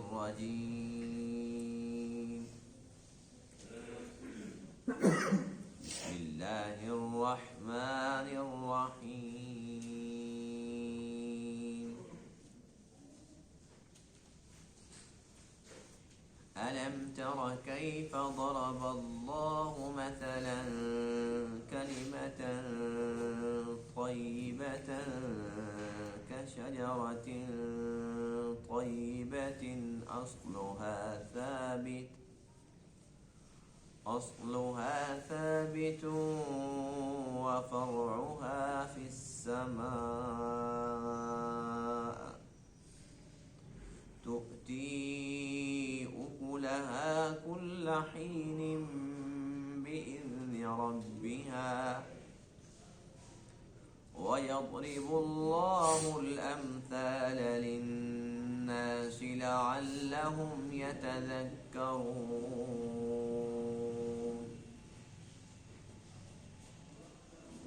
الرجيم بسم الله الرحمن الرحيم ألم تر كيف ضرب الله مثلا كلمة طيبة كشجرة طيبة أصلها ثابت وفرعها في السماء تؤتي أكلها كل حين بإذن ربها ويضرب الله الأمثال للناس لعلهم يتذكرون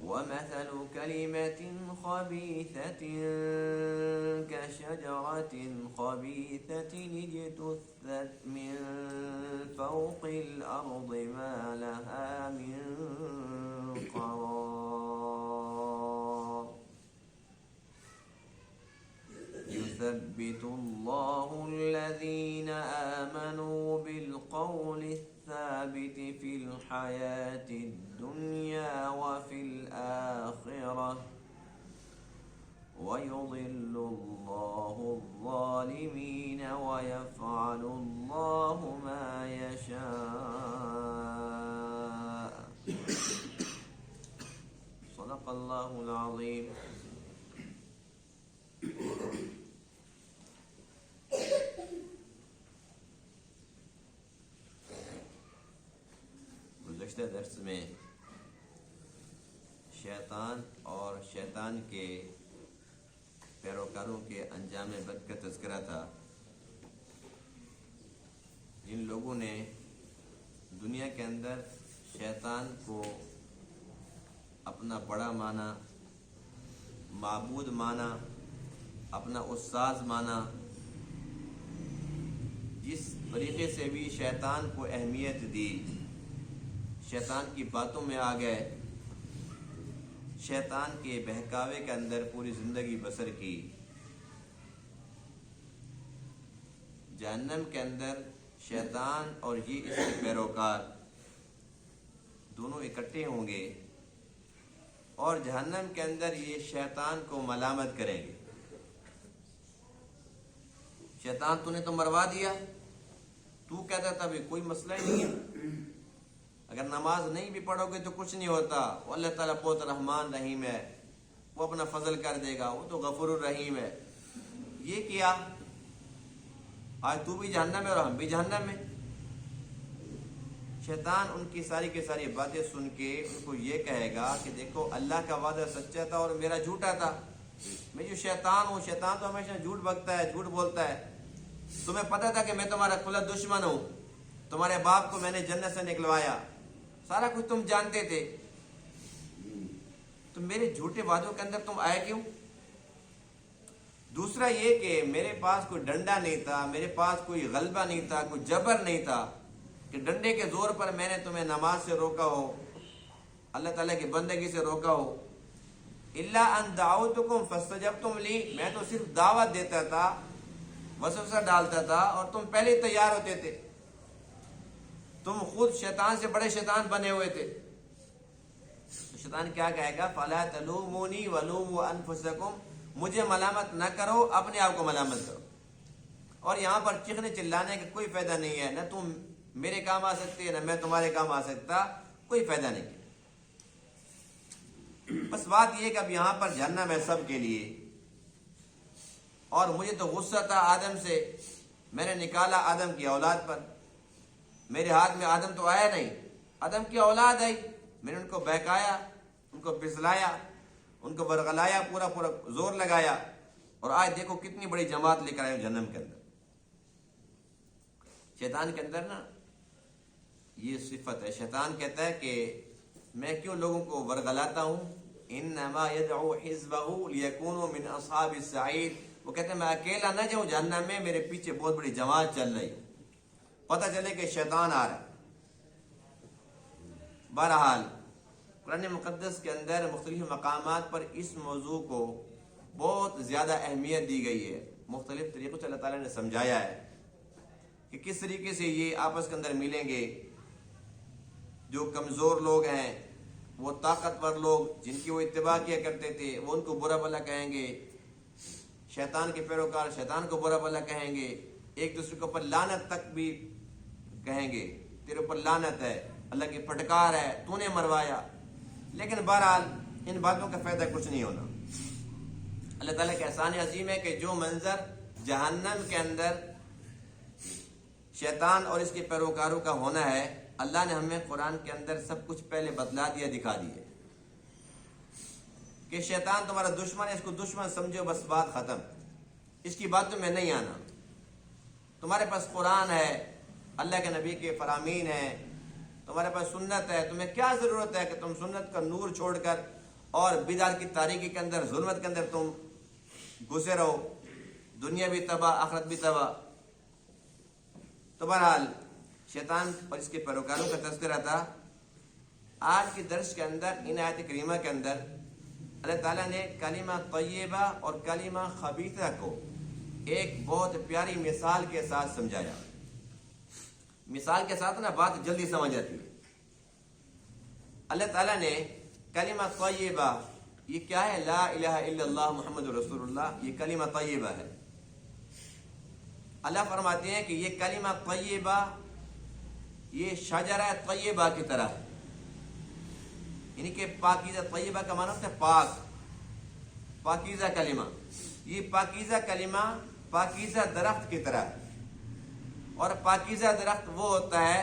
ومثل كلمة خبيثة كشجرة خبيثة اجتثت من فوق الأرض ما لها من قرار يثبت الله الذين آمنوا بالقول الثابت في الحياة الدنيا وفي الآخرة ويضل الله الظالمين ويفعل الله ما يشاء صدق الله العظيم. گزشتہ درس میں شیطان اور شیطان کے پیروکاروں کے انجام بد کا تذکرہ تھا. جن لوگوں نے دنیا کے اندر شیطان کو اپنا بڑا مانا، معبود مانا، اپنا استاذ مانا، جس طریقے سے بھی شیطان کو اہمیت دی، شیطان کی باتوں میں آ گئے، شیطان کے بہکاوے کے اندر پوری زندگی بسر کی، جہنم کے اندر شیطان اور یہ اس کے پیروکار دونوں اکٹھے ہوں گے اور جہنم کے اندر یہ شیطان کو ملامت کریں گے. شیطان تو نے تو مروا دیا، تو کہتا تھا بھی کوئی مسئلہ ہی نہیں ہے، اگر نماز نہیں بھی پڑھو گے تو کچھ نہیں ہوتا، وہ اللہ تعالیٰ بہت رحمان رحیم ہے، وہ اپنا فضل کر دے گا، وہ تو غفور الرحیم ہے. یہ کیا آج تو بھی جہنم میں اور ہم بھی جہنم میں. شیطان ان کی ساری کی ساری باتیں سن کے ان کو یہ کہے گا کہ دیکھو اللہ کا وعدہ سچا تھا اور میرا جھوٹا تھا. میں جو شیطان ہوں، شیطان تو ہمیشہ جھوٹ بکتا ہے، جھوٹ بولتا ہے. تمہیں پتہ تھا کہ میں تمہارا کھلا دشمن ہوں، تمہارے باپ کو میں نے جنت سے نکلوایا، سارا کچھ تم جانتے تھے، تو میرے جھوٹے وعدوں کے اندر تم آئے کیوں؟ دوسرا یہ کہ میرے پاس کوئی ڈنڈا نہیں تھا، میرے پاس کوئی غلبہ نہیں تھا، کوئی جبر نہیں تھا کہ ڈنڈے کے زور پر میں نے تمہیں نماز سے روکا ہو، اللہ تعالیٰ کی بندگی سے روکا ہو. الا ان دعوتکم فاستجبتم لی، میں تو صرف دعوت دیتا تھا، وسوسہ ڈالتا تھا اور تم پہلے ہی تیار ہوتے تھے. تم خود شیطان سے بڑے شیطان بنے ہوئے تھے. تو شیطان کیا کہے گا؟ فلا تلومونی ولوموا انفسکم، مجھے ملامت نہ کرو، اپنے آپ کو ملامت کرو. اور یہاں پر چیخنے چلانے کا کوئی فائدہ نہیں ہے، نہ تم میرے کام آ سکتے نہ میں تمہارے کام آ سکتا، کوئی فائدہ نہیں. بس بات یہ کہ اب یہاں پر جہنم ہے سب کے لیے. اور مجھے تو غصہ تھا آدم سے، میں نے نکالا آدم کی اولاد پر، میرے ہاتھ میں آدم تو آیا نہیں، آدم کی اولاد آئی، میں نے ان کو بہکایا، ان کو پھسلایا، ان کو برگلایا، پورا زور لگایا، اور آج دیکھو کتنی بڑی جماعت لے کر آئے جہنم کے اندر. شیطان کے اندر نا یہ صفت ہے. شیطان کہتا ہے کہ میں کیوں لوگوں کو ورگلاتا ہوں؟ انما يدعو حزبه ليكونوا من اصحاب السعير وہ کہتے ہیں میں اکیلا نہ جاؤں جہنم میں، میرے پیچھے بہت بڑی جماعت چل رہی، پتہ چلے کہ شیطان آ رہا ہے۔ بہرحال قرآن مقدس کے اندر مختلف مقامات پر اس موضوع کو بہت زیادہ اہمیت دی گئی ہے، مختلف طریقوں سے اللہ تعالیٰ نے سمجھایا ہے کہ کس طریقے سے یہ آپس کے اندر ملیں گے۔ جو کمزور لوگ ہیں، وہ طاقتور لوگ جن کی وہ اتباع کیا کرتے تھے، وہ ان کو برا بھلا کہیں گے، شیطان کے پیروکار شیطان کو برا بھلا کہیں گے، ایک دوسرے کے اوپر لعنت تک بھی کہیں گے، تیرے اوپر لعنت ہے، اللہ کی پھٹکار ہے، تو نے مروایا۔ لیکن بہرحال ان باتوں کا فائدہ کچھ نہیں ہونا۔ اللہ تعالیٰ کا احسان عظیم ہے کہ جو منظر جہنم کے اندر شیطان اور اس کے پیروکاروں کا ہونا ہے، اللہ نے ہمیں قرآن کے اندر سب کچھ پہلے بتلا دیا، دکھا دیا کہ شیطان تمہارا دشمن ہے، اس کو دشمن سمجھو، بس بات ختم، اس کی باتوں میں نہیں آنا۔ تمہارے پاس قرآن ہے، اللہ کے نبی کے فرامین ہیں، تمہارے پاس سنت ہے، تمہیں کیا ضرورت ہے کہ تم سنت کا نور چھوڑ کر اور بدعت کی تاریکی کے اندر، ظلمت کے اندر تم گھسے رہو، دنیا بھی تباہ آخرت بھی تباہ۔ تو بہرحال شیطان اور اس کے پیروکاروں کا تذکرہ تھا۔ آج کی درس کے اندر ان آیت کریمہ کے اندر اللہ تعالیٰ نے کلمہ طیبہ اور کلمہ خبیثہ کو ایک بہت پیاری مثال کے ساتھ سمجھایا۔ مثال کے ساتھ نا بات جلدی سمجھ آتی ہے۔ اللہ تعالیٰ نے کلمہ طیبہ، یہ کیا ہے؟ لا الہ الا اللہ محمد رسول اللہ، یہ کلمہ طیبہ ہے۔ اللہ فرماتے ہیں کہ یہ کلمہ طیبہ یہ شجرہ طیبہ کی طرح ہے، یعنی کہ پاکیزہ، طیبہ کا معنی ہوتا ہے پاک، پاکیزہ کلمہ۔ یہ پاکیزہ کلمہ پاکیزہ درخت کی طرح ہے، اور پاکیزہ درخت وہ ہوتا ہے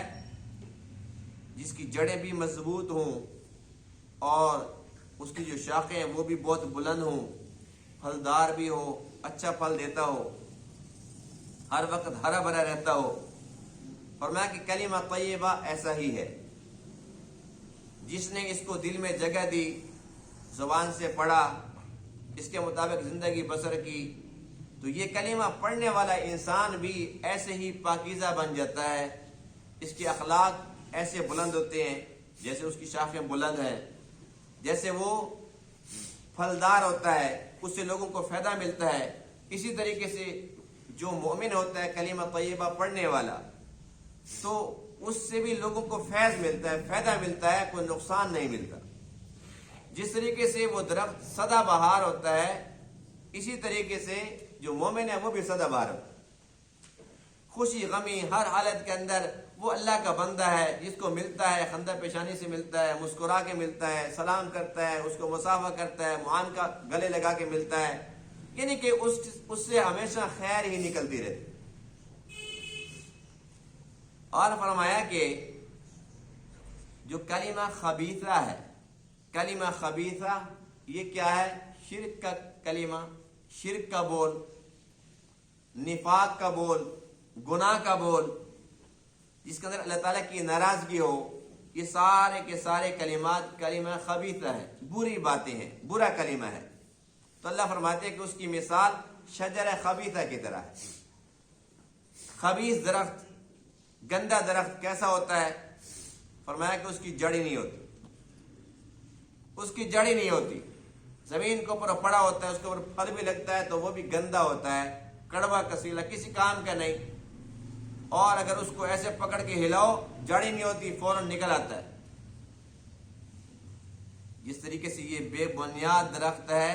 جس کی جڑیں بھی مضبوط ہوں اور اس کی جو شاخیں ہیں وہ بھی بہت بلند ہوں، پھلدار بھی ہو، اچھا پھل دیتا ہو، ہر وقت ہرا بھرا رہتا ہو۔ فرمایا کہ کلمہ طیبہ ایسا ہی ہے، جس نے اس کو دل میں جگہ دی، زبان سے پڑھا، اس کے مطابق زندگی بسر کی، تو یہ کلمہ پڑھنے والا انسان بھی ایسے ہی پاکیزہ بن جاتا ہے، اس کے اخلاق ایسے بلند ہوتے ہیں جیسے اس کی شاخیں بلند ہیں، جیسے وہ پھلدار ہوتا ہے، اس سے لوگوں کو فائدہ ملتا ہے۔ اسی طریقے سے جو مومن ہوتا ہے کلمہ طیبہ پڑھنے والا، تو اس سے بھی لوگوں کو فیض ملتا ہے، فائدہ ملتا ہے، کوئی نقصان نہیں ملتا۔ جس طریقے سے وہ درخت سدا بہار ہوتا ہے، اسی طریقے سے جو مومن ہے وہ بھی سدا بہار ہوتا ہے۔ خوشی غمی ہر حالت کے اندر وہ اللہ کا بندہ ہے، جس کو ملتا ہے خندہ پیشانی سے ملتا ہے، مسکرا کے ملتا ہے، سلام کرتا ہے، اس کو مصافحہ کرتا ہے، معانقہ گلے لگا کے ملتا ہے، یعنی کہ اس سے ہمیشہ خیر ہی نکلتی رہتی۔ اور فرمایا کہ جو کلمہ خبیثہ ہے، کلمہ خبیثہ یہ کیا ہے؟ شرک کا کلمہ، شرک کا بول، نفاق کا بول، گناہ کا بول، جس کے اندر اللہ تعالیٰ کی ناراضگی ہو، یہ سارے کے سارے کلمات کلمہ خبیثہ ہے، بری باتیں ہیں، برا کلمہ ہے۔ تو اللہ فرماتے ہیں کہ اس کی مثال شجر خبیثہ کی طرح ہے۔ خبیث درخت، گندا درخت کیسا ہوتا ہے؟ فرمایا کہ اس کی جڑ ہی نہیں ہوتی، اس کی جڑ ہی نہیں ہوتی، زمین کے اوپر پڑا ہوتا ہے، اس کے اوپر پھل بھی لگتا ہے تو وہ بھی گندا ہوتا ہے، کڑوا کسیلا، کسی کام کا نہیں، اور اگر اس کو ایسے پکڑ کے ہلاؤ جڑ ہی نہیں ہوتی، فوراً نکل آتا ہے۔ جس طریقے سے یہ بے بنیاد درخت ہے،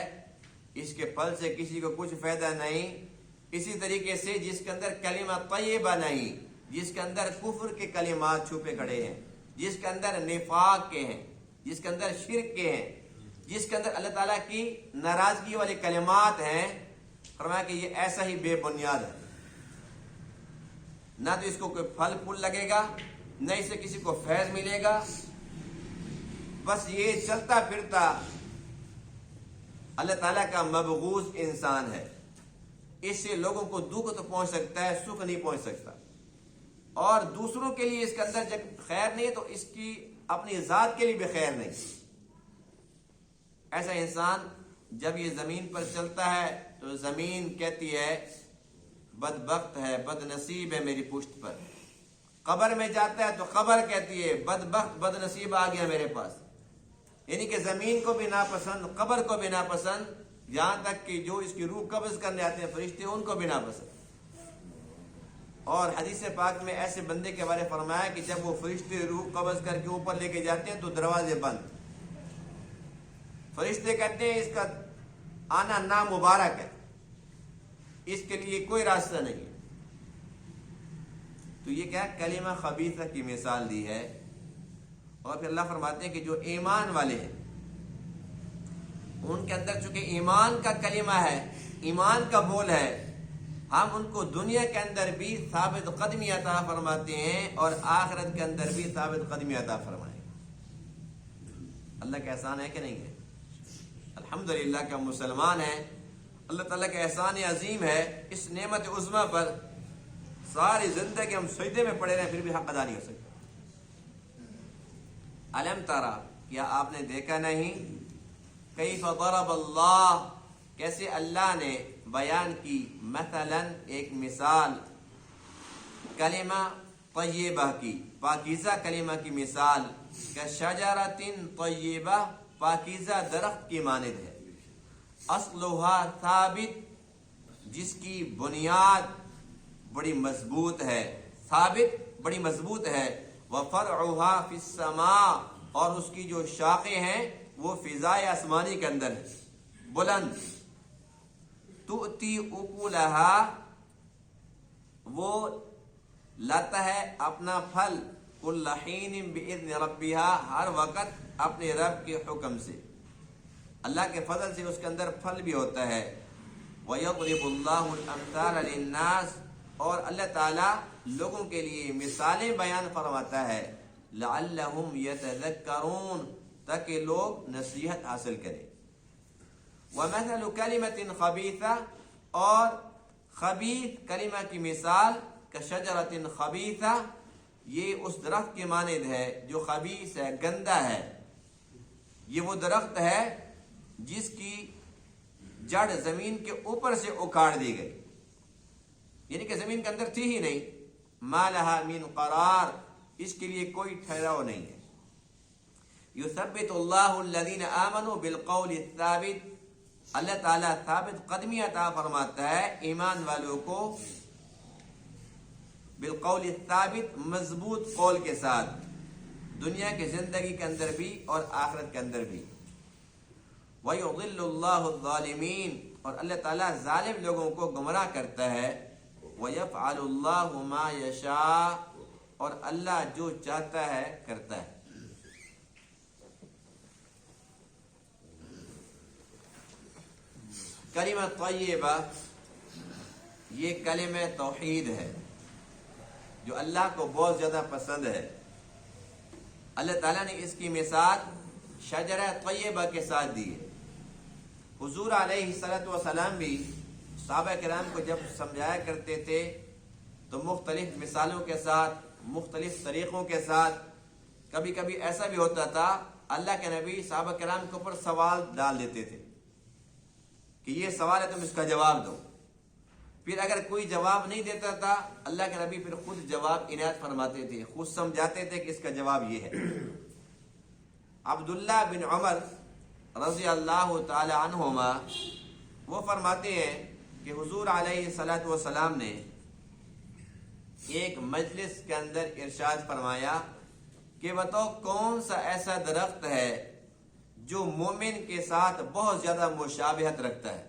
اس کے پھل سے کسی کو کچھ فائدہ نہیں، اسی طریقے سے جس کے اندر کلمہ طیبہ نہیں، جس کے اندر کفر کے کلمات چھپے کھڑے ہیں، جس کے اندر نفاق کے ہیں، جس کے اندر شرک کے ہیں، جس کے اندر اللہ تعالیٰ کی ناراضگی والے کلمات ہیں، فرمایا کہ یہ ایسا ہی بے بنیاد ہے، نہ تو اس کو کوئی پھل پھول لگے گا، نہ اس سے کسی کو فیض ملے گا، بس یہ چلتا پھرتا اللہ تعالیٰ کا مبغوض انسان ہے۔ اس سے لوگوں کو دکھ تو پہنچ سکتا ہے، سکھ نہیں پہنچ سکتا، اور دوسروں کے لیے اس کے اندر جب خیر نہیں ہے تو اس کی اپنی ذات کے لیے بھی خیر نہیں۔ ایسا انسان جب یہ زمین پر چلتا ہے تو زمین کہتی ہے بدبخت ہے، بد نصیب ہے میری پشت پر. قبر میں جاتا ہے تو قبر کہتی ہے بدبخت بد نصیب آ گیا میرے پاس. یعنی کہ زمین کو بھی ناپسند، قبر کو بھی ناپسند، یہاں تک کہ جو اس کی روح قبض کرنے آتے ہیں فرشتے ان کو بھی ناپسند. اور حدیث پاک میں ایسے بندے کے بارے فرمایا کہ جب وہ فرشتے روح قبض کر کے اوپر لے کے جاتے ہیں تو دروازے بند. فرشتے کہتے ہیں اس کا آنا نامبارک ہے، اس کے لیے کوئی راستہ نہیں ہے. تو یہ کیا کلمہ خبیثہ کی مثال دی ہے. اور پھر اللہ فرماتے ہیں کہ جو ایمان والے ہیں ان کے اندر چونکہ ایمان کا کلمہ ہے، ایمان کا بول ہے، ہم ان کو دنیا کے اندر بھی ثابت قدمی عطا فرماتے ہیں اور آخرت کے اندر بھی ثابت قدمی عطا فرمائیں. اللہ کا احسان ہے کہ نہیں ہے؟ الحمدللہ کہ ہم مسلمان ہیں. اللہ تعالیٰ کا احسان عظیم ہے. اس نعمت عظمیٰ پر ساری زندگی ہم سجدے میں پڑے رہے پھر بھی حق ادا نہیں ہو سکتا. علم ترا، کیا آپ نے دیکھا نہیں، کیف ضرب اللہ، کیسے اللہ نے بیان کی، مثلا ایک مثال، کلمہ طیبہ کی، پاکیزہ کلمہ کی مثال، کشجرۃ طیبہ، پاکیزہ درخت کی مانند ہے، اصلها ثابت، جس کی بنیاد بڑی مضبوط ہے، ثابت بڑی مضبوط ہے، وفرعها فی السماء، اور اس کی جو شاخیں ہیں وہ فضائے آسمانی کے اندر ہے، بلند، تؤتی اکلها، وہ لاتا ہے اپنا پھل، کل حین باذن ربها، ہر وقت اپنے رب کے حکم سے، اللہ کے فضل سے اس کے اندر پھل بھی ہوتا ہے. وَيَضْرِبُ اللَّهُ الْأَمْثَالَ لِلنَّاسِ، اور اللہ تعالیٰ لوگوں کے لیے مثالیں بیان فرماتا ہے، لَعَلَّهُمْ يَتَذَكَّرُونَ، تاکہ لوگ نصیحت حاصل کریں. وَمَثَلُ كَلِمَةٍ خَبِيثَةٍ، اور خبیث کلمہ کی مثال، کشجرۃ خبیثہ، یہ اس درخت کے مانند ہے جو خبیث ہے، گندا ہے. یہ وہ درخت ہے جس کی جڑ زمین کے اوپر سے اکھاڑ دی گئی، یعنی کہ زمین کے اندر تھی ہی نہیں. ما لها من قرار، اس کے لیے کوئی ٹھہراؤ نہیں ہے. یثبت اللہ الذین آمنوا بالقول الثابت، اللہ تعالیٰ ثابت قدمی عطا فرماتا ہے ایمان والوں کو، بالقول الثابت، مضبوط قول کے ساتھ، دنیا کی زندگی کے اندر بھی اور آخرت کے اندر بھی. وَيُضِلُّ اللَّهُ الظَّالِمِينَ، اور اللہ تعالیٰ ظالم لوگوں کو گمراہ کرتا ہے. وَيَفْعَلُ اللَّهُ مَا يَشَاءُ، اور اللہ جو چاہتا ہے کرتا ہے. کلمہ طیبہ، یہ کلمہ توحید ہے جو اللہ کو بہت زیادہ پسند ہے. اللہ تعالیٰ نے اس کی مثال شجرہ طیبہ کے ساتھ دی ہے. حضور علیہ السلام بھی صحابہ کرام کو جب سمجھایا کرتے تھے تو مختلف مثالوں کے ساتھ، مختلف طریقوں کے ساتھ. کبھی کبھی ایسا بھی ہوتا تھا اللہ کے نبی صحابہ کرام کے اوپر سوال ڈال دیتے تھے کہ یہ سوال ہے تم اس کا جواب دو. پھر اگر کوئی جواب نہیں دیتا تھا اللہ کے نبی پھر خود جواب عنایت فرماتے تھے، خود سمجھاتے تھے کہ اس کا جواب یہ ہے. عبداللہ بن عمر رضی اللہ تعالی عنہما وہ فرماتے ہیں کہ حضور علیہ السلام نے ایک مجلس کے اندر ارشاد فرمایا کہ بتاؤ کون سا ایسا درخت ہے جو مومن کے ساتھ بہت زیادہ مشابہت رکھتا ہے.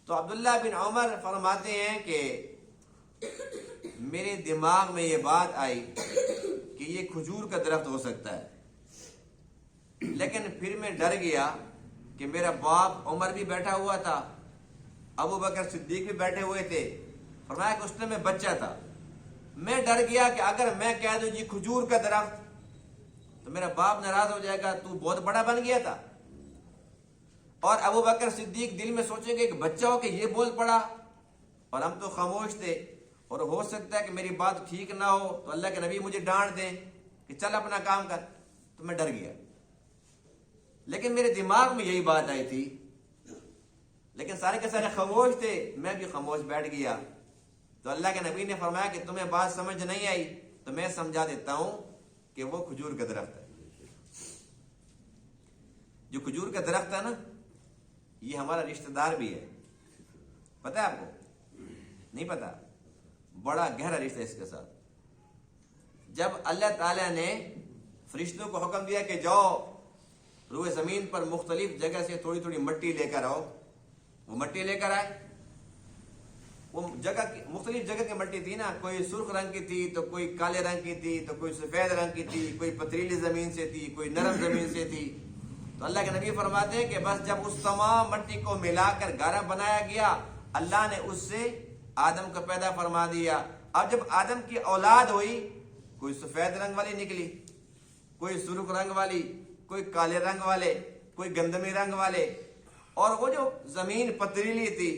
تو عبداللہ بن عمر فرماتے ہیں کہ میرے دماغ میں یہ بات آئی کہ یہ کھجور کا درخت ہو سکتا ہے، لیکن پھر میں ڈر گیا کہ میرا باپ عمر بھی بیٹھا ہوا تھا، ابو بکر صدیق بھی بیٹھے ہوئے تھے. فرمایا کہ اس میں بچہ تھا، میں ڈر گیا کہ اگر میں کہہ دوں جی کھجور کا درخت تو میرا باپ ناراض ہو جائے گا، تو بہت بڑا بن گیا تھا. اور ابو بکر صدیق دل میں سوچیں گے کہ بچہ ہو کہ یہ بول پڑا، اور ہم تو خاموش تھے، اور ہو سکتا ہے کہ میری بات ٹھیک نہ ہو تو اللہ کے نبی مجھے ڈانٹ دیں کہ چل اپنا کام کر. تو میں ڈر گیا، لیکن میرے دماغ میں یہی بات آئی تھی لیکن سارے کے سارے خاموش تھے، میں بھی خاموش بیٹھ گیا. تو اللہ کے نبی نے فرمایا کہ تمہیں بات سمجھ نہیں آئی تو میں سمجھا دیتا ہوں کہ وہ کھجور کا درخت ہے. جو کھجور کا درخت ہے نا، یہ ہمارا رشتہ دار بھی ہے. پتہ ہے آپ کو؟ نہیں پتا؟ بڑا گہرا رشتہ ہے اس کے ساتھ. جب اللہ تعالیٰ نے فرشتوں کو حکم دیا کہ جاؤ روئے زمین پر مختلف جگہ سے تھوڑی تھوڑی مٹی لے کر آؤ، وہ مٹی لے کر آئے. وہ جگہ مختلف جگہ کی مٹی تھی نا، کوئی سرخ رنگ کی تھی تو کوئی کالے رنگ کی تھی تو کوئی سفید رنگ کی تھی، کوئی پتریلی زمین سے تھی، کوئی نرم زمین سے تھی. تو اللہ کے نبی فرماتے ہیں کہ بس جب اس تمام مٹی کو ملا کر گارا بنایا گیا، اللہ نے اس سے آدم کو پیدا فرما دیا. اب جب آدم کی اولاد ہوئی، کوئی سفید رنگ والی نکلی، کوئی سرخ رنگ والی، کوئی کالے رنگ والے، کوئی گندمی رنگ والے، اور وہ جو زمین پتریلی تھی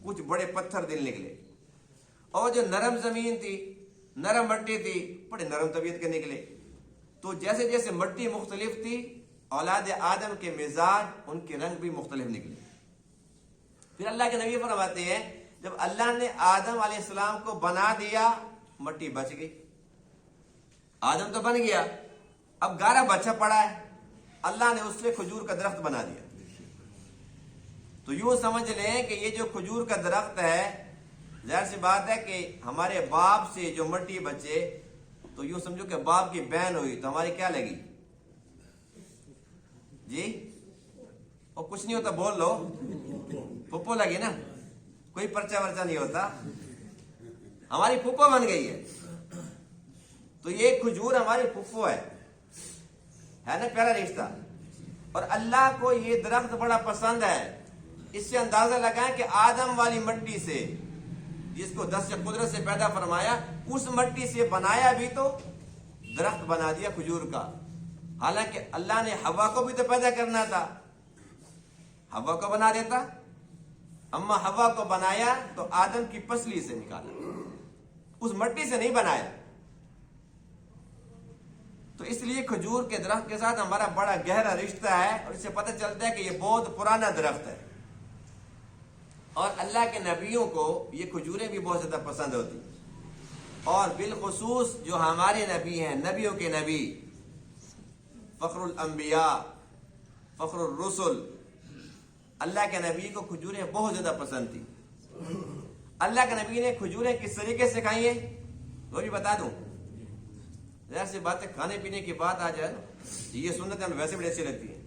کچھ بڑے پتھر دل نکلے، اور جو نرم زمین تھی، نرم مٹی تھی، بڑے نرم طبیعت کے نکلے. تو جیسے جیسے مٹی مختلف تھی، اولاد آدم کے مزاج، ان کے رنگ بھی مختلف نکلے. پھر اللہ کے نبی فرماتے ہیں جب اللہ نے آدم علیہ السلام کو بنا دیا، مٹی بچ گئی. آدم تو بن گیا، اب گارا بچا پڑا ہے، اللہ نے اس سے کھجور کا درخت بنا دیا. تو یوں سمجھ لیں کہ یہ جو کھجور کا درخت ہے، ظاہر سی بات ہے کہ ہمارے باپ سے جو مٹی بچے، تو یوں سمجھو کہ باپ کی بہن ہوئی تو ہماری کیا لگی جی؟ اور کچھ نہیں ہوتا، بول لو، پھپھو لگی نا، کوئی پرچہ ورچہ نہیں ہوتا، ہماری پھپھو بن گئی ہے. تو یہ کھجور ہماری پھپھو ہے نا، پیارا رشتہ. اور اللہ کو یہ درخت بڑا پسند ہے. اس سے اندازہ لگائیں کہ آدم والی مٹی سے، جس کو دست قدرت سے پیدا فرمایا، اس مٹی سے بنایا بھی تو درخت بنا دیا کھجور کا. حالانکہ اللہ نے ہوا کو بھی تو پیدا کرنا تھا، ہوا کو بنا دیتا، اما ہوا کو بنایا تو آدم کی پسلی سے نکالا، اس مٹی سے نہیں بنایا. تو اس لیے کھجور کے درخت کے ساتھ ہمارا بڑا گہرا رشتہ ہے، اور اس سے پتہ چلتا ہے کہ یہ بہت پرانا درخت ہے. اور اللہ کے نبیوں کو یہ کھجوریں بھی بہت زیادہ پسند ہوتی، اور بالخصوص جو ہمارے نبی ہیں، نبیوں کے نبی، فخر الانبیاء، فخر الرسل، اللہ کے نبی کو کھجوریں بہت زیادہ پسند تھی. اللہ کے نبی نے کھجوریں کس طریقے سے کھائی ہیں وہ بھی بتا دوں. ظاہر سی بات ہے، کھانے پینے کی بات آ جائے یہ سنت ہمیں ویسے بڑی اچھی لگتی ہے،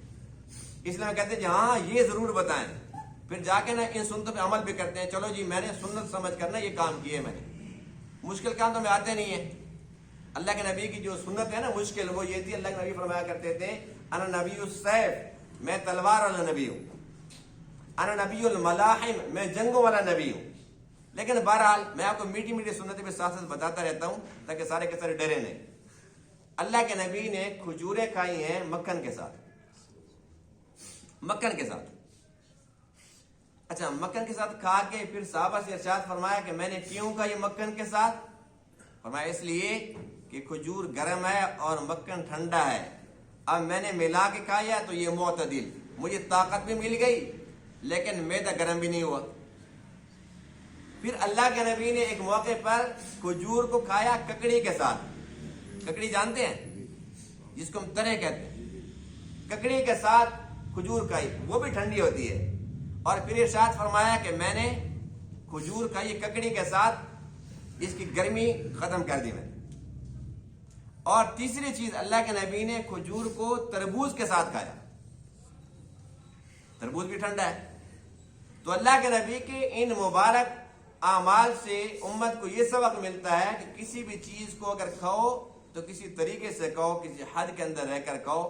اس لیے میں کہتے ہیں جی ہاں یہ ضرور بتائیں. پھر جا کے نا ان سنتوں پہ عمل بھی کرتے ہیں. چلو جی میں نے سنت سمجھ کر نا یہ کام کیے، میں نے مشکل کام تو میں آتے نہیں ہیں. اللہ کے نبی کی جو سنت ہے نا مشکل، وہ یہ تھی. اللہ کے نبی فرمایا کرتے تھے انا نبی السیف، میں تلوار والا نبی ہوں. انا نبی الملاحم، میں جنگوں والا نبی ہوں. لیکن بہرحال میں آپ کو میٹھی میٹھی سنتیں بھی ساتھ ساتھ بتاتا رہتا ہوں تاکہ سارے کے سارے ڈرے نہیں. اللہ کے نبی نے کھجوریں کھائی ہیں مکھن کے ساتھ، مکھن کے ساتھ. اچھا، مکھن کے ساتھ کھا کے پھر صحابہ سے ارشاد فرمایا کہ میں نے کیوں کہا یہ مکھن کے ساتھ؟ فرمایا اس لیے کہ کھجور گرم ہے اور مکھن ٹھنڈا ہے. اب میں نے ملا کے کھایا تو یہ معتدل، مجھے طاقت بھی مل گئی لیکن معدہ گرم بھی نہیں ہوا. پھر اللہ کے نبی نے ایک موقع پر کھجور کو کھایا ککڑی کے ساتھ. ککڑی جانتے ہیں جس کو ہم ترے کہتے ہیں، ککڑی کے ساتھ کھجور کھائی، وہ بھی ٹھنڈی ہوتی ہے. اور پھر ارشاد فرمایا کہ میں نے کھجور کھائی ککڑی کے ساتھ، اس کی گرمی ختم کر دی میں. اور تیسری چیز اللہ کے نبی نے کھجور کو تربوز کے ساتھ کھایا، تربوز بھی ٹھنڈا ہے. تو اللہ کے نبی کے ان مبارک اعمال سے امت کو یہ سبق ملتا ہے کہ کسی بھی چیز کو اگر کھاؤ تو کسی طریقے سے کھاؤ، کسی حد کے اندر رہ کر کھاؤ.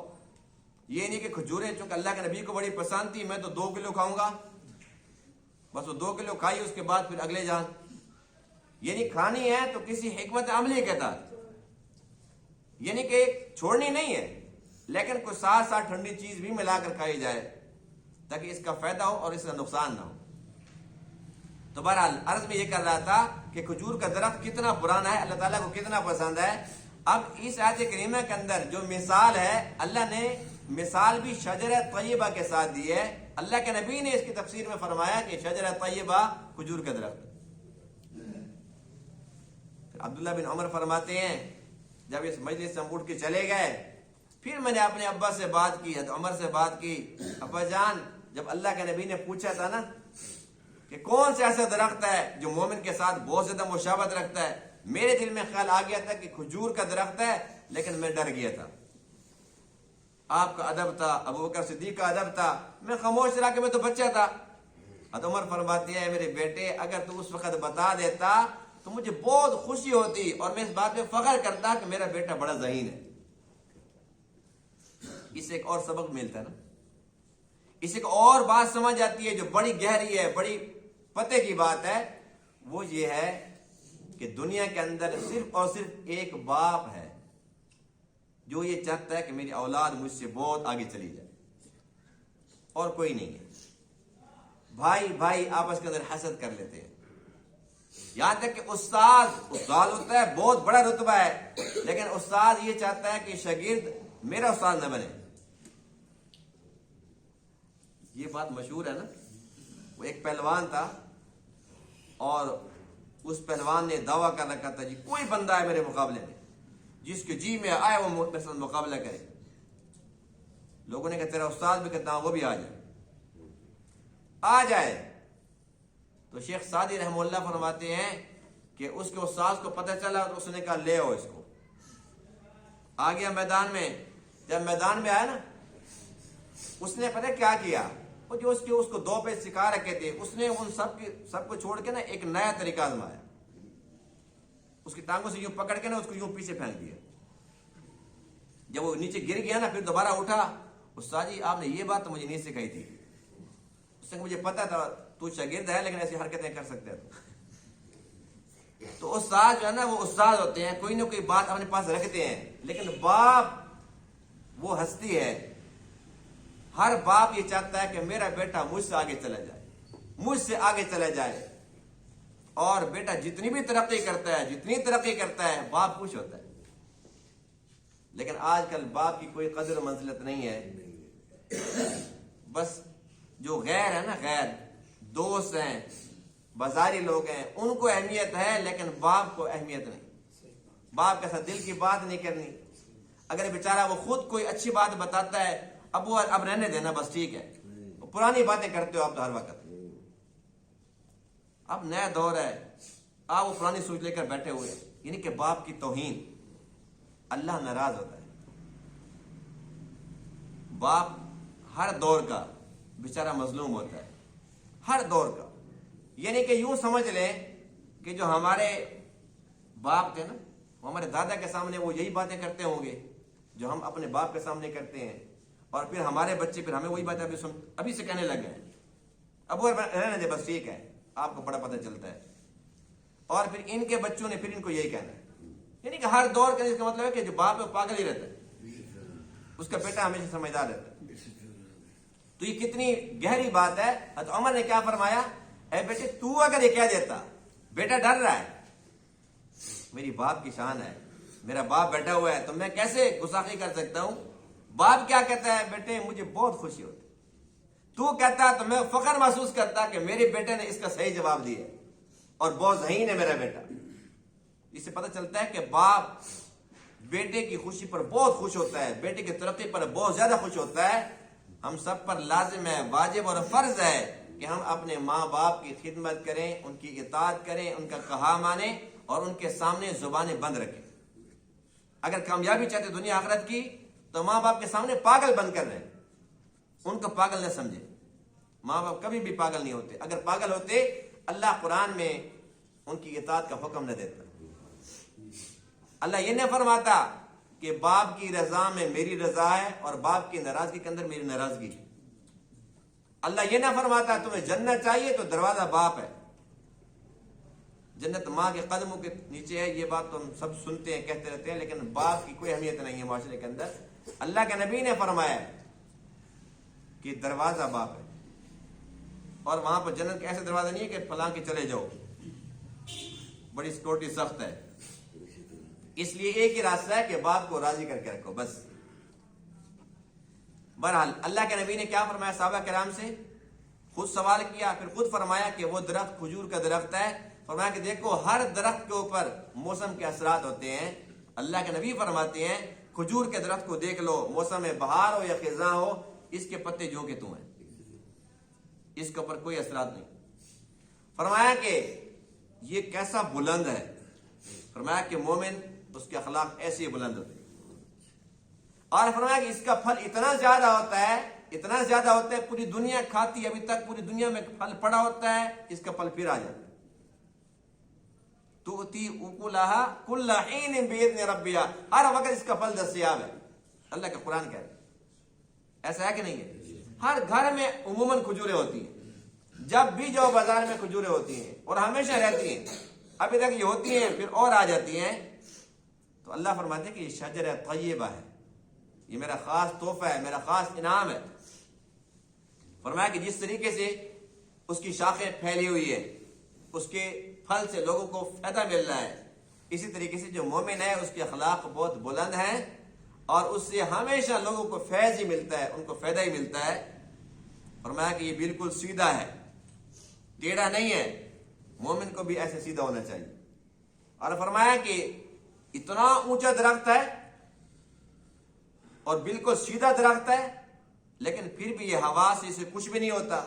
یہ نہیں کہ کھجوریں چونکہ اللہ کے نبی کو بڑی پسند تھی میں تو 2 کلو کھاؤں گا، بس وہ 2 کلو کھائی اس کے بعد پھر اگلے جان. یعنی کھانی ہے تو کسی حکمت عملی کے تحت، یعنی کہ چھوڑنی نہیں ہے لیکن کوئی ساتھ ساتھ ٹھنڈی چیز بھی ملا کر کھائی جائے تاکہ اس کا فائدہ ہو اور اس کا نقصان نہ ہو. تو بہرحال عرض میں یہ کر رہا تھا کہ کھجور کا درخت کتنا پرانا ہے، اللہ تعالیٰ کو کتنا پسند ہے. اب اس آیت کریمہ کے اندر جو مثال ہے، اللہ نے مثال بھی شجر طیبہ کے ساتھ دی ہے اللہ کے نبی نے اس کی تفسیر میں فرمایا کہ شجرہ طیبہ کھجور کا درخت. عبداللہ بن عمر فرماتے ہیں جب اس مجلس سے ہم اٹھ کے چلے گئے پھر میں نے اپنے ابا سے بات کی, حضرت عمر سے بات کی, ابا جان جب اللہ کے نبی نے پوچھا تھا نا کہ کون سا ایسا درخت ہے جو مومن کے ساتھ بہت زیادہ مشابہت رکھتا ہے, میرے دل میں خیال آ گیا تھا کہ کھجور کا درخت ہے, لیکن میں ڈر گیا تھا. آپ کا ادب تھا, ابو بکر صدیق کا ادب تھا, میں خاموش رہا کہ میں تو بچہ تھا. حضرت عمر فرماتے ہیں میرے بیٹے اگر تو اس وقت بتا دیتا تو مجھے بہت خوشی ہوتی اور میں اس بات میں فخر کرتا کہ میرا بیٹا بڑا ذہین ہے. اس سے ایک اور سبق ملتا ہے نا, اس سے ایک اور بات سمجھ آتی ہے جو بڑی گہری ہے, بڑی پتے کی بات ہے. وہ یہ ہے کہ دنیا کے اندر صرف اور صرف ایک باپ ہے جو یہ چاہتا ہے کہ میری اولاد مجھ سے بہت آگے چلی جائے, اور کوئی نہیں ہے. بھائی بھائی آپس کے اندر حسد کر لیتے ہیں, یہاں تک کہ استاد ہوتا ہے, بہت بڑا رتبہ ہے, لیکن استاد یہ چاہتا ہے کہ شاگرد میرا استاد نہ بنے. یہ بات مشہور ہے نا. وہ ایک پہلوان تھا اور اس پہلوان نے دعویٰ کر رکھا تھا جی کوئی بندہ ہے میرے مقابلے میں جس کے جی میں آئے وہ میرے ساتھ مقابلہ کرے. لوگوں نے کہا تیرا استاد بھی کہتا ہوں وہ بھی آ جائے. تو شیخ سعدی رحمہ اللہ فرماتے ہیں کہ اس کے استاد کو پتہ چلا تو اس نے کہا لے آؤ اس کو. آ گیا میدان میں. جب میدان میں آیا نا اس نے پتہ کیا کیا, وہ جو اس کو 2 پیج سکھا رکھے تھے اس نے ان سب کو چھوڑ کے نا ایک نیا طریقہ آزمایا. اس کی ٹانگوں سے یوں پکڑ کے نا اس کو یوں پیچھے پھینک دیا. جب وہ نیچے گر گیا نا پھر دوبارہ اٹھا, استاد جی آپ نے یہ بات تو مجھے نہیں سکھائی تھی. اس نے مجھے پتا تھا تو شاگرد ہے لیکن ایسی حرکتیں کر سکتے ہیں. تو استاد جو ہے نا وہ استاد ہوتے ہیں, کوئی نہ کوئی بات اپنے پاس رکھتے ہیں, لیکن باپ وہ ہستی ہے. ہر باپ یہ چاہتا ہے کہ میرا بیٹا مجھ سے آگے چلا جائے, مجھ سے آگے چلا جائے. اور بیٹا جتنی بھی ترقی کرتا ہے, جتنی ترقی کرتا ہے, باپ خوش ہوتا ہے. لیکن آج کل باپ کی کوئی قدر و منزلت نہیں ہے. بس جو غیر ہے نا, غیر دوست ہیں, بازاری لوگ ہیں, ان کو اہمیت ہے, لیکن باپ کو اہمیت نہیں. باپ کے ساتھ دل کی بات نہیں کرنی. اگر بیچارہ وہ خود کوئی اچھی بات بتاتا ہے, اب رہنے دینا بس ٹھیک ہے, پرانی باتیں کرتے ہو آپ تو ہر وقت. اب نیا دور ہے, آپ وہ پرانی سوچ لے کر بیٹھے ہوئے, یعنی کہ باپ کی توہین. اللہ ناراض ہوتا ہے. باپ ہر دور کا بیچارہ مظلوم ہوتا ہے, ہر دور کا. یعنی کہ یوں سمجھ لیں کہ جو ہمارے باپ تھے نا, وہ ہمارے دادا کے سامنے وہ یہی باتیں کرتے ہوں گے جو ہم اپنے باپ کے سامنے کرتے ہیں, اور پھر ہمارے بچے پھر ہمیں وہی باتیں ابھی سے کہنے لگ گئے. اب وہ رہنے دے بس ٹھیک ہے, آپ کو بڑا پتہ چلتا ہے. اور پھر ان کے بچوں نے پھر ان کو یہی کہنا ہے. یعنی کہ ہر دور کا اس کا مطلب ہے کہ جو باپ ہے وہ پاگل ہی رہتا ہے, اس کا بیٹا ہمیشہ سمجھدار رہتا ہے. تو یہ کتنی گہری بات ہے. حضرت عمر نے کیا فرمایا, اے بیٹے تو اگر یہ کہہ دیتا بیٹا ڈر رہا ہے, میری باپ کی شان ہے, میرا باپ بیٹھا ہوا ہے تو میں کیسے گستاخی کر سکتا ہوں. باپ کیا کہتا ہے, بیٹے مجھے بہت خوشی ہوتی, تو کہتا تو میں فخر محسوس کرتا کہ میرے بیٹے نے اس کا صحیح جواب دیا اور بہت ذہین ہے میرا بیٹا. اس سے پتہ چلتا ہے کہ باپ بیٹے کی خوشی پر بہت خوش ہوتا ہے, بیٹے کی ترقی پر بہت زیادہ خوش ہوتا ہے. ہم سب پر لازم ہے, واجب اور فرض ہے کہ ہم اپنے ماں باپ کی خدمت کریں, ان کی اطاعت کریں, ان کا کہا مانیں اور ان کے سامنے زبانیں بند رکھیں. اگر کامیابی چاہتے دنیا آخرت کی تو ماں باپ کے سامنے پاگل بن کر رہیں, ان کو پاگل نہ سمجھیں. ماں باپ کبھی بھی پاگل نہیں ہوتے. اگر پاگل ہوتے اللہ قرآن میں ان کی اطاعت کا حکم نہ دیتا. اللہ یہ نہ فرماتا کہ باپ کی رضا میں میری رضا ہے اور باپ کی ناراضگی کے اندر میری ناراضگی. اللہ یہ نہ فرماتا تمہیں جنت چاہیے تو دروازہ باپ ہے, جنت ماں کے قدموں کے نیچے ہے. یہ بات تو ہم سب سنتے ہیں, کہتے رہتے ہیں, لیکن باپ کی کوئی اہمیت نہیں ہے معاشرے کے اندر. اللہ کے نبی نے فرمایا کہ دروازہ باپ ہے, اور وہاں پر جنت کا ایسا دروازہ نہیں ہے کہ فلاں کے چلے جاؤ, بڑی سیکورٹی سخت ہے. اس لیے ایک ہی راستہ ہے کہ باپ کو راضی کر کے رکھو بس. بہرحال اللہ کے نبی نے کیا فرمایا صحابہ کرام سے؟ خود سوال کیا، پھر خود فرمایا کہ وہ درخت کھجور کا درخت ہے. فرمایا کہ دیکھو ہر درخت کے اوپر موسم کے اثرات ہوتے ہیں. اللہ کے نبی فرماتے ہیں کھجور کے درخت کو دیکھ لو، موسم بہار ہو یا خزاں ہو، اس کے پتے جو کہ تم ہیں، اس کے اوپر کوئی اثرات نہیں. فرمایا کہ یہ کیسا بلند ہے. فرمایا کہ مومن اس کے اخلاق ایسے بلند ہوتے ہیں. اور فرمایا کہ اس کا پھل اتنا زیادہ ہوتا ہے، اتنا زیادہ ہوتا ہے، پوری دنیا کھاتی ہے، ابھی تک پوری دنیا میں پھل پڑا ہوتا ہے، اس کا پھل پھر آ جاتا ہے. تؤتی اکلھا کل حین باذن ربھا، ہر وقت اس کا پھل دستیاب ہے. اللہ کا قرآن کہہ رہا ہے. ایسا ہے کہ نہیں ہے؟ ہر گھر میں عموماً کھجوریں ہوتی ہیں، جب بھی جاؤ بازار میں کھجوریں ہوتی ہیں اور ہمیشہ رہتی ہیں. ابھی تک یہ ہوتی ہیں پھر اور آ جاتی ہیں. تو اللہ فرماتے ہیں کہ یہ شجر طیبہ ہے، یہ میرا خاص تحفہ ہے، میرا خاص انعام ہے. فرمایا کہ جس طریقے سے اس کی شاخیں پھیلی ہوئی ہے، اس کے پھل سے لوگوں کو فائدہ مل رہا ہے، اسی طریقے سے جو مومن ہے اس کے اخلاق بہت بلند ہیں اور اس سے ہمیشہ لوگوں کو فیض ہی ملتا ہے، ان کو فائدہ ہی ملتا ہے. فرمایا کہ یہ بالکل سیدھا ہے، ٹیڑھا نہیں ہے. مومن کو بھی ایسے سیدھا ہونا چاہیے. اور فرمایا کہ اتنا اونچا درخت ہے اور بالکل سیدھا درخت ہے، لیکن پھر بھی یہ ہوا سے اسے کچھ بھی نہیں ہوتا.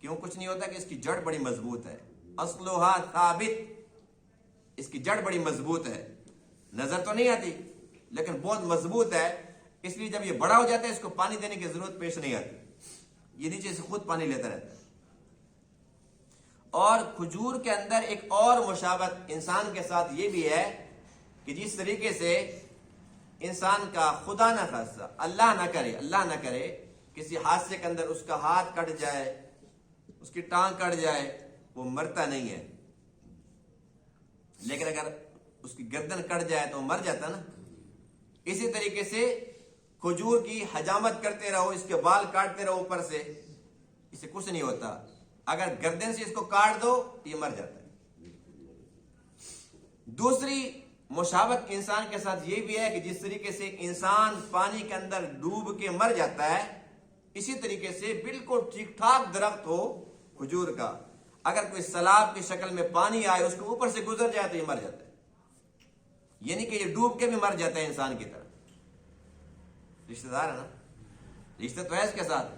کیوں کچھ نہیں ہوتا؟ کہ اس کی جڑ بڑی مضبوط ہے. اصلھا ثابت، اس کی جڑ بڑی مضبوط ہے. نظر تو نہیں آتی لیکن بہت مضبوط ہے، اس لیے جب یہ بڑا ہو جاتا ہے اس کو پانی دینے کی ضرورت پیش نہیں آتی، یہ نیچے سے خود پانی لیتا رہتا ہے. اور کھجور کے اندر ایک اور مشابہت انسان کے ساتھ یہ بھی ہے کہ جس طریقے سے انسان کا خدا نہ خاصہ اللہ نہ کرے کسی حادثے کے اندر اس کا ہاتھ کٹ جائے، اس کی ٹانگ کٹ جائے، وہ مرتا نہیں ہے. لیکن اگر اس کی گردن کٹ جائے تو وہ مر جاتا نا. اسی طریقے سے کھجور کی حجامت کرتے رہو، اس کے بال کاٹتے رہو اوپر سے، اسے کچھ نہیں ہوتا. اگر گردن سے اس کو کاٹ دو یہ مر جاتا ہے. دوسری مشابہت انسان کے ساتھ یہ بھی ہے کہ جس طریقے سے انسان پانی کے اندر ڈوب کے مر جاتا ہے، اسی طریقے سے بالکل ٹھیک ٹھاک درخت ہو کھجور کا، اگر کوئی سیلاب کی شکل میں پانی آئے اس کے اوپر سے گزر جائے تو یہ مر جاتا ہے. یعنی کہ یہ ڈوب کے بھی مر جاتا ہے انسان کی طرح. رشتہ دار ہے نا، رشتہ تو ہے اس کے ساتھ.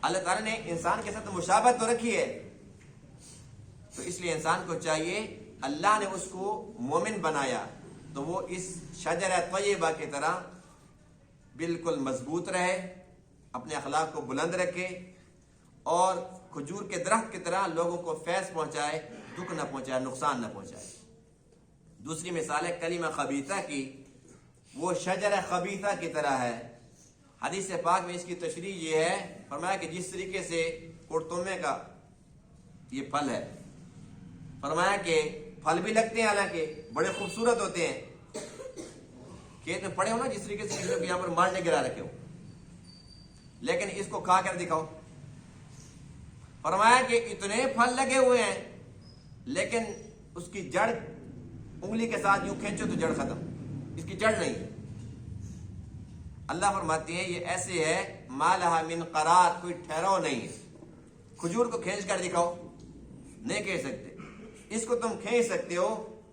اللہ تعالیٰ نے انسان کے ساتھ مشابہت تو رکھی ہے، تو اس لیے انسان کو چاہیے، اللہ نے اس کو مومن بنایا تو وہ اس شجر طیبہ کی طرح بالکل مضبوط رہے، اپنے اخلاق کو بلند رکھے اور کھجور کے درخت کی طرح لوگوں کو فیض پہنچائے، دکھ نہ پہنچائے، نقصان نہ پہنچائے. دوسری مثال ہے کلمہ خبیثہ کی، وہ شجر خبیثہ کی طرح ہے. حدیث پاک میں اس کی تشریح یہ ہے، فرمایا کہ جس طریقے سے قرطمے کا یہ پھل ہے، فرمایا کہ پھل بھی لگتے ہیں حالانکہ بڑے خوبصورت ہوتے ہیں. کھیت میں پڑے ہو نا جس طریقے سے کسی کو یہاں پر مالٹے گرا رکھے ہو، لیکن اس کو کھا کر دکھاؤ. فرمایا کہ اتنے پھل لگے ہوئے ہیں لیکن اس کی جڑ انگلی کے ساتھ یوں کھینچو تو جڑ ختم، اس کی جڑ نہیں ہے. اللہ فرماتی ہیں یہ ایسے ہے ما لہا من قرار، کوئی ٹھہراؤ نہیں ہے. کھجور کو کھینچ کر دکھاؤ، نہیں کھینچ سکتے. اس کو تم کھینچ سکتے ہو.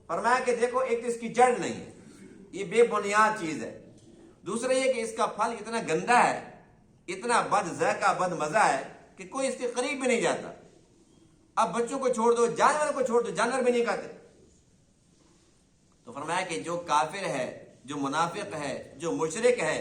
فرمایا کہ دیکھو ایک تو اس کی جڑ نہیں ہے، یہ بے بنیاد چیز ہے. دوسرا یہ کہ اس کا پھل اتنا گندا ہے، اتنا بد ذائقہ بد مزہ ہے کہ کوئی اس کے قریب بھی نہیں جاتا. اب بچوں کو چھوڑ دو، جانوروں کو چھوڑ دو، جانور بھی نہیں کھاتے. تو فرمایا کہ جو کافر ہے، جو منافق ہے، جو مشرک ہے،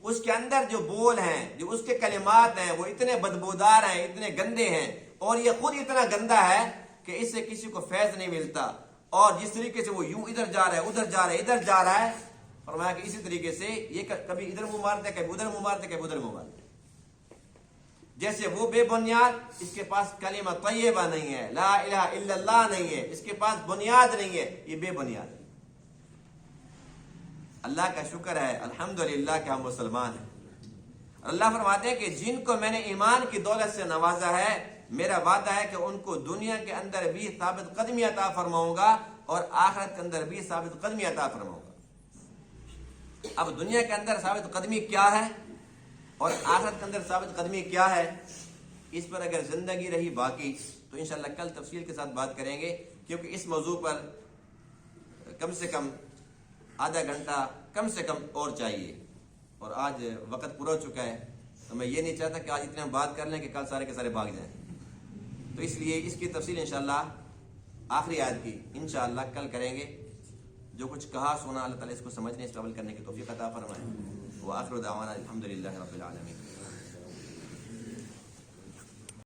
اس کے اندر جو بول ہیں، جو اس کے کلمات ہیں، وہ اتنے بدبودار ہیں، اتنے گندے ہیں، اور یہ خود اتنا گندا ہے کہ اس سے کسی کو فیض نہیں ملتا. اور جس طریقے سے وہ یوں ادھر جا رہا ہے، ادھر جا رہا ہے، ادھر جا رہا ہے، فرمایا کہ اسی طریقے سے یہ کبھی ادھر منہ مارتے، کبھی ادھر منہ مارتے، کبھی ادھر منہ مارتے. جیسے وہ بے بنیاد، اس کے پاس کلمہ طیبہ نہیں ہے، لا الہ الا اللہ نہیں ہے، اس کے پاس بنیاد نہیں ہے، یہ بے بنیاد ہے. اللہ کا شکر ہے، الحمدللہ کہ ہم مسلمان ہیں. اللہ فرماتے ہیں کہ جن کو میں نے ایمان کی دولت سے نوازا ہے، میرا وعدہ ہے کہ ان کو دنیا کے اندر بھی ثابت قدمی عطا فرماؤں گا اور آخرت کے اندر بھی ثابت قدمی عطا فرماؤں گا. اب دنیا کے اندر ثابت قدمی کیا ہے؟ اور آخرت کے اندر ثابت قدمی کیا ہے، اس پر اگر زندگی رہی باقی تو انشاءاللہ کل تفصیل کے ساتھ بات کریں گے، کیونکہ اس موضوع پر کم سے کم آدھا گھنٹہ کم سے کم اور چاہیے، اور آج وقت پورا ہو چکا ہے، تو میں یہ نہیں چاہتا کہ آج اتنے ہم بات کر لیں کہ کل سارے کے سارے بھاگ جائیں، تو اس لیے اس کی تفصیل انشاءاللہ آخری آیت کی انشاءاللہ کل کریں گے۔ جو کچھ کہا سنا اللہ تعالیٰ اس کو سمجھنے، اس پر عمل کرنے کی توفیق عطا فرمائے۔ وآخر دعوانا الحمدللہ رب العالمین۔